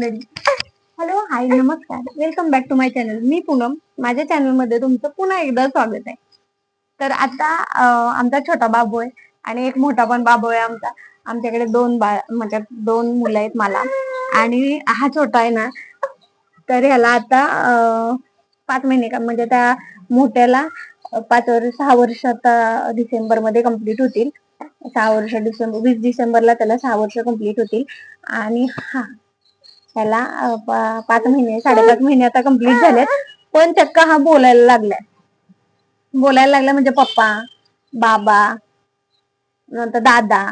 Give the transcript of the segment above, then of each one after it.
कन्नडी. Hello, hi, नमस्कार, welcome back to my channel. मी पूनम. माझ्या चॅनल मध्ये तुमचं पुन्हा एकदा स्वागत आहे. तर आता आमचा छोटा बाबू आहे आणि एक मोठा पण बाबू आहे आमचा. आमच्याकडे म्हणजे दोन मुलं आहेत मला, आणि हा छोटा आहे ना, तर ह्याला आता 5 महिने का, म्हणजे त्या मोठ्याला 6 वर्ष आता डिसेंबर मध्ये कम्प्लीट होतील. 6 वर्ष 20 डिसेंबरला त्याला 6 वर्ष कम्प्लीट होतील. आणि त्याला 5 महिने 5.5 महिने आता कम्प्लीट झालेत. पण चक्का हा बोलायला लागला म्हणजे पप्पा, बाबा, नंतर दादा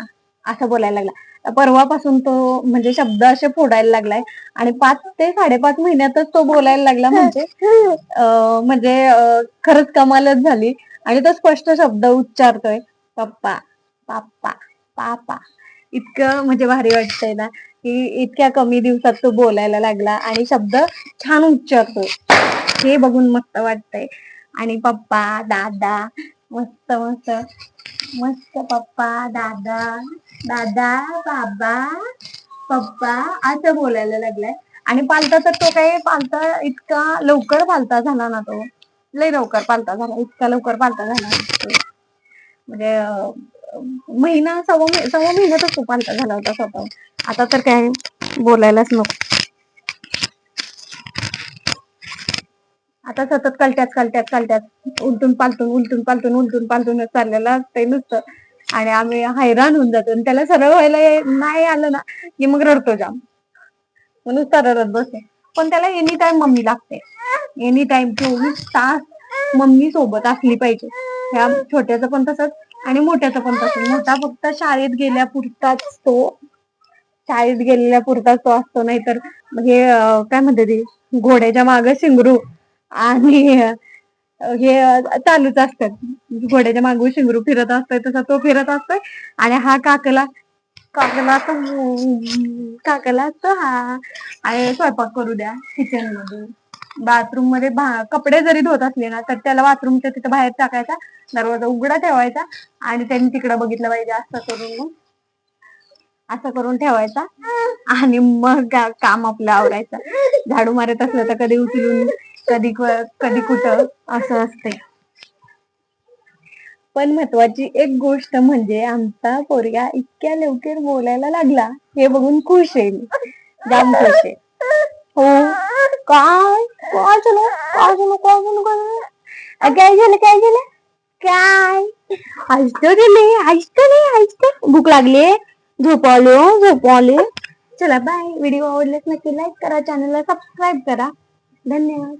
असं बोलायला लागला. परवापासून तो म्हणजे शब्द असे फोडायला लागलाय आणि 5 ते 5.5 महिन्यातच तो बोलायला लागला. म्हणजे खरंच कमालच झाली. आणि तो स्पष्ट शब्द उच्चारतोय, पप्पा, पापा, पापा. इतकं म्हणजे भारी वाटतंय ना, की इतक्या कमी दिवसात तो बोलायला लागला आणि शब्द छान उच्चारतो. हे बघून मस्त वाटतंय. आणि पप्पा, दादा, मस्त मस्त मस्त, पप्पा, दादा, दादा, बाबा, पप्पा असं बोलायला लागलाय. आणि पालता तर तो पालता इतका लवकर पालता झाला ना, तो लय लवकर पालता झाला. इतका लवकर पालता झाला म्हणजे सव्वा महिन्यातच तो पालता झाला होता स्वतः. आता तर काय बोलायलाच नको. आता सतत कलट्यात उलटून पालटूनच चाललेलं असतंय नुसतं. आणि आम्ही हैराण होऊन जातो. आणि त्याला सरळ व्हायला नाही आलं ना, की मग रडतो जाम, म्हणून रडत बसते. पण त्याला एनी टाइम मम्मी लागते. एनी टाइम 24 तास मम्मी सोबत असली पाहिजे. ह्या छोट्याचं पण तसंच आणि मोठ्याचं पण तसंच. मोठा फक्त शाळेत गेलेल्या पुरताच तो असतो. नाहीतर हे काय म्हणते ती, घोड्याच्या मागे शिंगरू आणि हे चालूच असतात. घोड्याच्या मागे शिंगरू फिरत असतोय तसा तो फिरत असतोय. आणि हा काकला असतो हा. आणि स्वयंपाक करू द्या किचन मध्ये, बाथरूम मध्ये कपडे जरी धुत असले ना, तर त्याला बाथरूमच्या तिथं बाहेर टाकायचा, दरवाजा उघडा ठेवायचा आणि त्यांनी तिकडं बघितलं पाहिजे. असं करून ठेवायचा आणि मग काम आपलं आवरायचं. झाडू मारत असलं तर कधी उचलून, कधी कुठं असं असते. पण महत्वाची एक गोष्ट म्हणजे आमचा पोरगा इतक्या लवकर बोलायला लागला, हे बघून खुश आहे मी, जाम खुश आहे. हो, काय झालं काय भूक लागली, झोप आले. चला बाय. व्हिडिओ आवडल्यास नक्की लाईक करा, चॅनलला सबस्क्राईब करा. धन्यवाद.